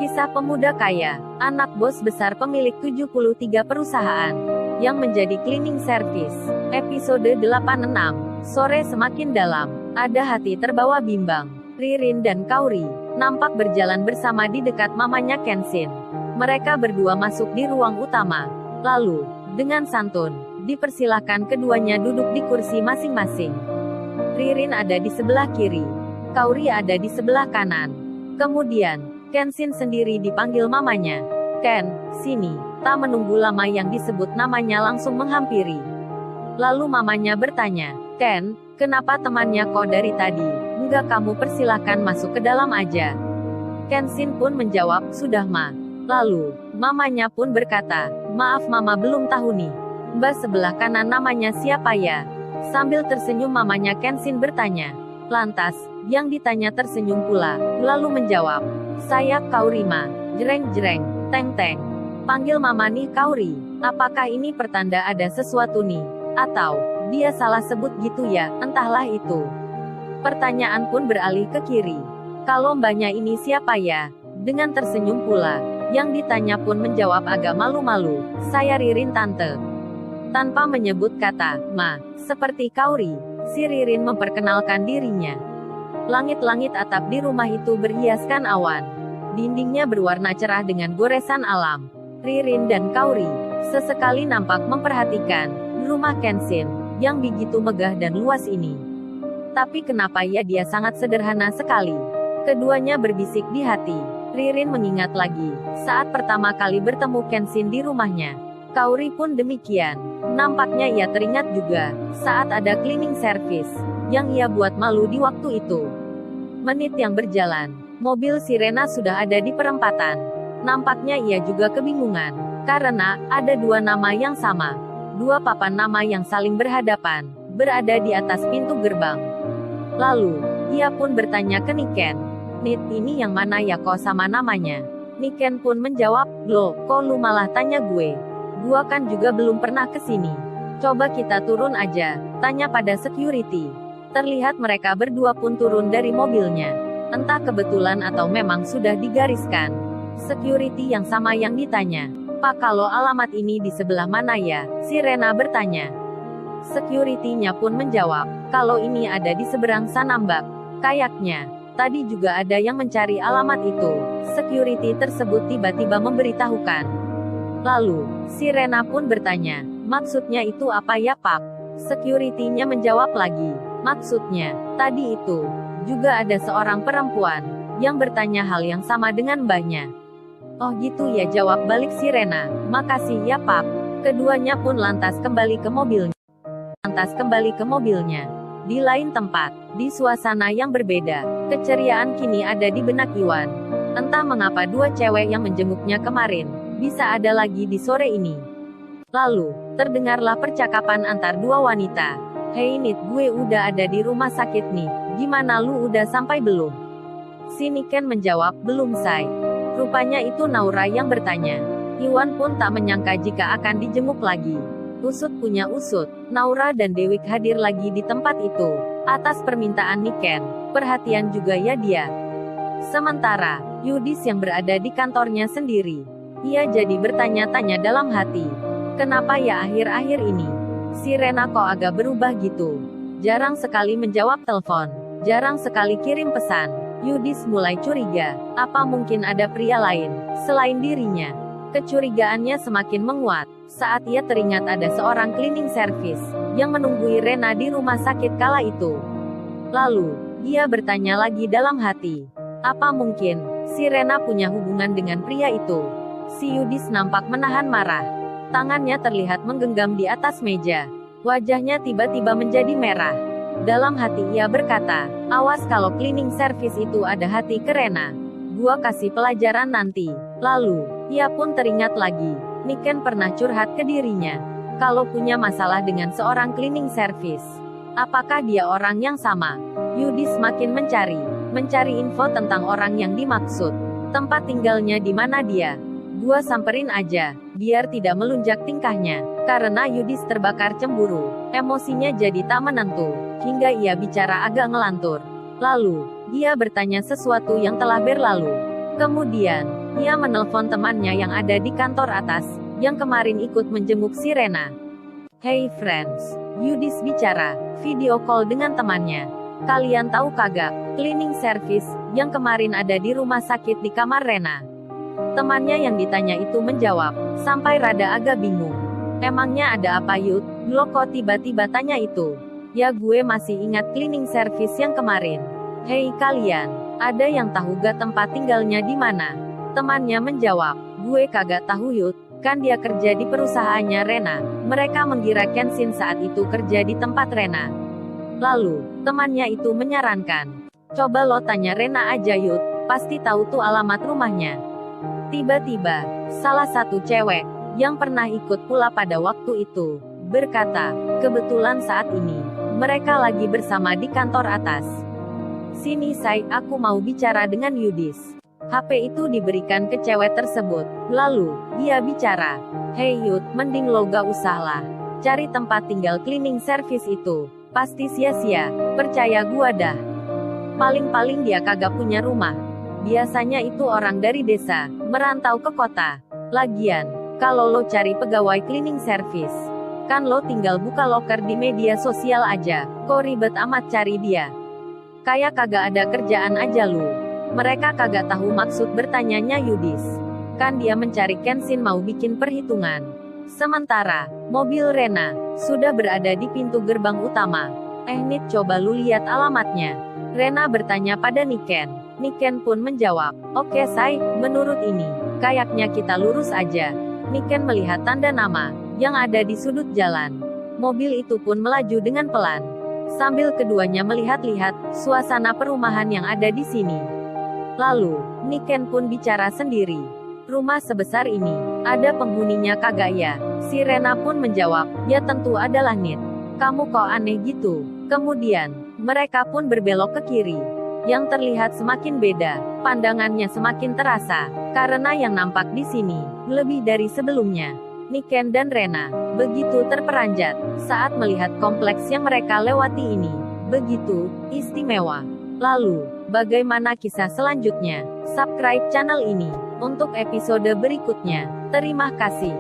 Kisah pemuda kaya, anak bos besar pemilik 73 perusahaan, yang menjadi cleaning service. Episode 86, sore semakin dalam, ada hati terbawa bimbang. Ririn dan Kauri, nampak berjalan bersama di dekat mamanya Kenshin. Mereka berdua masuk di ruang utama. Lalu, dengan santun, dipersilahkan keduanya duduk di kursi masing-masing. Ririn ada di sebelah kiri, Kauri ada di sebelah kanan. Kemudian, Kenshin sendiri dipanggil mamanya. Ken, sini. Tak menunggu lama yang disebut namanya langsung menghampiri. Lalu mamanya bertanya, Ken, kenapa temannya kok dari tadi? Enggak, kamu persilahkan masuk ke dalam aja. Kenshin pun menjawab, sudah ma. Lalu, mamanya pun berkata, maaf mama belum tahu nih. Mbak sebelah kanan namanya siapa ya? Sambil tersenyum mamanya Kenshin bertanya. Lantas, yang ditanya tersenyum pula, lalu menjawab, saya Kaurima. Jreng-jreng, teng-teng. Panggil mama nih Kauri. Apakah ini pertanda ada sesuatu nih? Atau, dia salah sebut gitu ya, entahlah itu. Pertanyaan pun beralih ke kiri. Kalau mbaknya ini siapa ya? Dengan tersenyum pula, yang ditanya pun menjawab agak malu-malu, saya Ririn tante. Tanpa menyebut kata, ma, seperti Kauri, si Ririn memperkenalkan dirinya. Langit-langit atap di rumah itu berhiaskan awan. Dindingnya berwarna cerah dengan goresan alam. Ririn dan Kauri, sesekali nampak memperhatikan rumah Kenshin, yang begitu megah dan luas ini. Tapi kenapa ya dia sangat sederhana sekali? Keduanya berbisik di hati. Ririn mengingat lagi, saat pertama kali bertemu Kenshin di rumahnya. Kauri pun demikian. Nampaknya ia teringat juga, saat ada cleaning service, yang ia buat malu di waktu itu. Menit yang berjalan, mobil Sirena sudah ada di perempatan. Nampaknya ia juga kebingungan, karena, ada dua nama yang sama. Dua papan nama yang saling berhadapan, berada di atas pintu gerbang. Lalu, ia pun bertanya ke Niken. Nit, ini yang mana ya kok sama namanya? Niken pun menjawab, loh, kok lu malah tanya gue? Gua kan juga belum pernah ke sini. Coba kita turun aja, tanya pada security. Terlihat mereka berdua pun turun dari mobilnya. Entah kebetulan atau memang sudah digariskan. Security yang sama yang ditanya. Pak, kalau alamat ini di sebelah mana ya? Sirena bertanya. Security-nya pun menjawab, kalau ini ada di seberang sana mbak. Kayaknya, tadi juga ada yang mencari alamat itu. Security tersebut tiba-tiba memberitahukan. Lalu, Sirena pun bertanya, maksudnya itu apa ya pak? Security-nya menjawab lagi, maksudnya, tadi itu, juga ada seorang perempuan, yang bertanya hal yang sama dengan mbahnya. Oh gitu ya, jawab balik Sirena, makasih ya pak. Keduanya pun lantas kembali ke mobilnya. Di lain tempat, di suasana yang berbeda, keceriaan kini ada di benak Iwan. Entah mengapa dua cewek yang menjenguknya kemarin, bisa ada lagi di sore ini. Lalu, terdengarlah percakapan antar dua wanita. Hei Nit, gue udah ada di rumah sakit nih, gimana lu udah sampai belum? Si Niken menjawab, belum say. Rupanya itu Naura yang bertanya. Iwan pun tak menyangka jika akan dijenguk lagi. Usut punya usut, Naura dan Dewi hadir lagi di tempat itu. Atas permintaan Niken, perhatian juga ya dia. Sementara, Yudis yang berada di kantornya sendiri. Ia jadi bertanya-tanya dalam hati. Kenapa ya akhir-akhir ini? Sirena kok agak berubah gitu. Jarang sekali menjawab telepon. Jarang sekali kirim pesan. Yudis mulai curiga. Apa mungkin ada pria lain, selain dirinya? Kecurigaannya semakin menguat, saat ia teringat ada seorang cleaning service, yang menunggui Rena di rumah sakit kala itu. Lalu, ia bertanya lagi dalam hati. Apa mungkin, si Rena punya hubungan dengan pria itu? Si Yudis nampak menahan marah. Tangannya terlihat menggenggam di atas meja. Wajahnya tiba-tiba menjadi merah. Dalam hati ia berkata, awas kalau cleaning service itu ada hati ke Rena. Gua kasih pelajaran nanti. Lalu, ia pun teringat lagi. Niken pernah curhat ke dirinya. Kalau punya masalah dengan seorang cleaning service. Apakah dia orang yang sama? Yudis makin mencari info tentang orang yang dimaksud. Tempat tinggalnya di mana dia. Gua samperin aja, biar tidak melunjak tingkahnya. Karena Yudis terbakar cemburu, emosinya jadi tak menentu, hingga ia bicara agak ngelantur. Lalu, dia bertanya sesuatu yang telah berlalu. Kemudian, Ia menelpon temannya yang ada di kantor atas, yang kemarin ikut menjenguk si Rena. "Hey friends," Yudis bicara, video call dengan temannya. "Kalian tahu kagak, cleaning service, yang kemarin ada di rumah sakit di kamar Rena?" Temannya yang ditanya itu menjawab, sampai rada agak bingung. "Emangnya ada apa Yud? Lo kok tiba-tiba tanya itu?" "Ya gue masih ingat cleaning service yang kemarin. Hei kalian, ada yang tahu gak tempat tinggalnya di mana?" Temannya menjawab, "Gue kagak tahu Yud, kan dia kerja di perusahaannya Rena." Mereka mengira Kenshin saat itu kerja di tempat Rena. Lalu, temannya itu menyarankan, "Coba lo tanya Rena aja Yud, pasti tahu tuh alamat rumahnya." Tiba-tiba, salah satu cewek, yang pernah ikut pula pada waktu itu, berkata, "Kebetulan saat ini, mereka lagi bersama di kantor atas. Sini Sai, aku mau bicara dengan Yudis." HP itu diberikan ke cewek tersebut. Lalu, dia bicara, "Hei Yud, mending lo gak usah lah cari tempat tinggal cleaning service itu. Pasti sia-sia, percaya gua dah. Paling-paling dia kagak punya rumah. Biasanya itu orang dari desa, merantau ke kota. Lagian, kalau lo cari pegawai cleaning service, kan lo tinggal buka loker di media sosial aja, kok ribet amat cari dia. Kayak kagak ada kerjaan aja lu." Mereka kagak tahu maksud bertanyanya Yudis. Kan dia mencari Kenshin mau bikin perhitungan. Sementara, mobil Rena sudah berada di pintu gerbang utama. "Nit, coba lu lihat alamatnya." Rena bertanya pada Niken. Niken pun menjawab, "Oke Sai, menurut ini, kayaknya kita lurus aja." Niken melihat tanda nama yang ada di sudut jalan. Mobil itu pun melaju dengan pelan. Sambil keduanya melihat-lihat suasana perumahan yang ada di sini. Lalu, Niken pun bicara sendiri. "Rumah sebesar ini, ada penghuninya kagak ya?" Si Rena pun menjawab, "Ya tentu adalah Nit. Kamu kok aneh gitu?" Kemudian, mereka pun berbelok ke kiri. Yang terlihat semakin beda, pandangannya semakin terasa, karena yang nampak di sini, lebih dari sebelumnya. Niken dan Rena, begitu terperanjat, saat melihat kompleks yang mereka lewati ini. Begitu istimewa. Lalu, bagaimana kisah selanjutnya? Subscribe channel ini untuk episode berikutnya. Terima kasih.